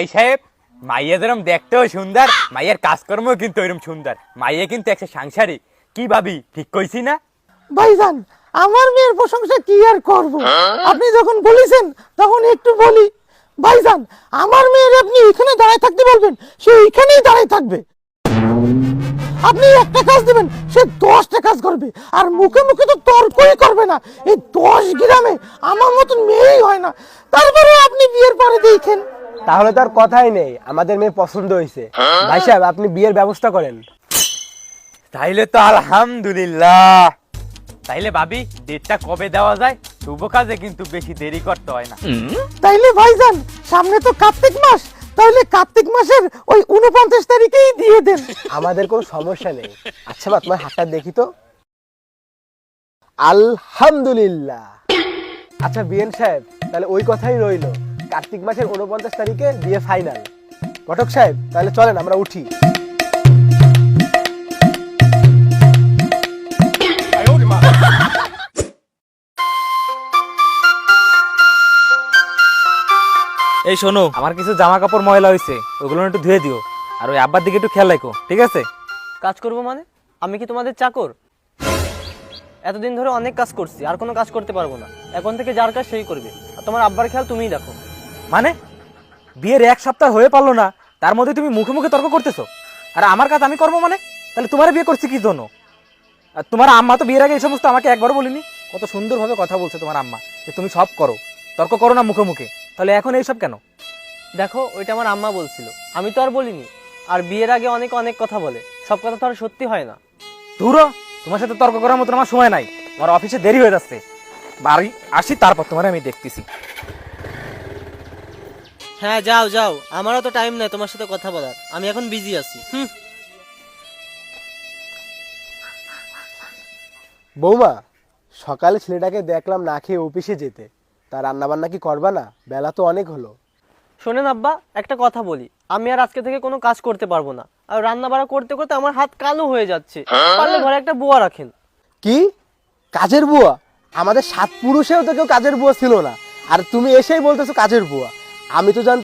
ভাই সাহেব, মাইয়া যেরকম দেখতেও সুন্দর, মাইয়ের কাজকর্ম কিন্তু ওইরকম সুন্দর। মাইয়া কিন্তু একটা সাংসারিক। কি ভাবি, ঠিক কইছি না? ভাইজান, আমার মেয়ের প্রশংসা কি আর করব, আপনি যখন বলেছেন তখন একটু বলি। ভাইজান, আমার মেয়ের আপনি এখানে দাঁড়ায় থাকতে বলবেন, সে এখানেই দাঁড়ায় থাকবে। আপনি একটা কাজ দিবেন, সে 10টা কাজ করবে, আর মুখে মুখে তো তর্কই করবে না। এই 10 গ্রামে আমার মতন মেয়েই হয় না। তারপরে আপনি বিয়ের পরে দেখেন। তাহলে তো আর কথাই নেই, আমাদের মেয়ে পছন্দ হয়েছে। ভাই সাহেব, আপনি বিয়ের ব্যবস্থা করেন। তাইলে তো আলহামদুলিল্লাহ। তাইলে ভাবি, ডেটটা কবে দেওয়া যায়? শুভ কাজে কিন্তু বেশি দেরি করতে হয় না। তাইলে ভাইজান, সামনে তো কার্তিক মাস, তাহলে কার্তিক মাসের ওই 49 তারিখেই দিয়ে দেন। আমাদের কোনো সমস্যা নেই। আচ্ছা মা, তোমার হাতটা দেখি তো। আলহামদুলিল্লাহ। আচ্ছা বিএন সাহেব, তাহলে ওই কথাই রইলো, কার্তিক মাসের 49 তারিখে বিয়ে ফাইনাল। ঘটক সাহেব, তাহলে চলেন আমরা উঠি। এই শোনো, আমার কিছু জামা কাপড় ময়লা হয়েছে, ওগুলো একটু ধুয়ে দিও। আর ওই আব্বার দিকে একটু খেয়াল রাখো, ঠিক আছে? কাজ করবো মানে? আমি কি তোমাদের চাকর? এতদিন ধরে অনেক কাজ করছি, আর কোনো কাজ করতে পারবো না। এখন থেকে যার কাজ সেই করবে, আর তোমার আব্বার খেয়াল তুমিই দেখো। মানে বিয়ের 1 সপ্তাহ হয়ে পারলো না, তার মধ্যে তুমি মুখে মুখে তর্ক করতেছো? আর আমার কাজ আমি করবো মানে? তাহলে তোমার বিয়ে করছি কি জন্য? আর তোমার আম্মা তো বিয়ের আগে এই সমস্ত আমাকে একবারও বলিনি। কত সুন্দরভাবে কথা বলছে তোমার আম্মা যে তুমি সব করো, তর্ক করো না মুখে মুখে। তাহলে এখন এইসব কেন? দেখো, ওইটা আমার আম্মা বলছিল, আমি তো আর বলিনি। আর বিয়ের আগে অনেক অনেক কথা বলে, সব কথা তো আর সত্যি হয় না। ধুরো, তোমার সাথে তর্ক করার মতো আমার সময় নাই। আমার অফিসে দেরি হয়ে যাচ্ছে, বাড়ি আসি তারপর তোমার আমি দেখতেছি। হ্যাঁ, যাও যাও, আমারও তো টাইম নেই তোমার সাথে কথা বলার, আমি এখন বিজি আছি। বৌমা, সকালে ছেলেটাকে দেখলাম না খেয়ে অফিসে যেতে, তার রান্না বান্না কি করবা না? বেলা তো অনেক হলো। শোনেন আব্বা, একটা কথা বলি, আমি আর আজকে থেকে কোনো কাজ করতে পারবো না। আর রান্না বাড়া করতে করতে আমার হাত কালো হয়ে যাচ্ছে। পারলে ঘরে একটা বুয়া রাখেন। কি কাজের বুয়া? আমাদের 7 পুরুষেও তো কেউ কাজের বুয়া ছিল না, আর তুমি এসেই বলতেছো কাজের বুয়া। আমি তো জানতাম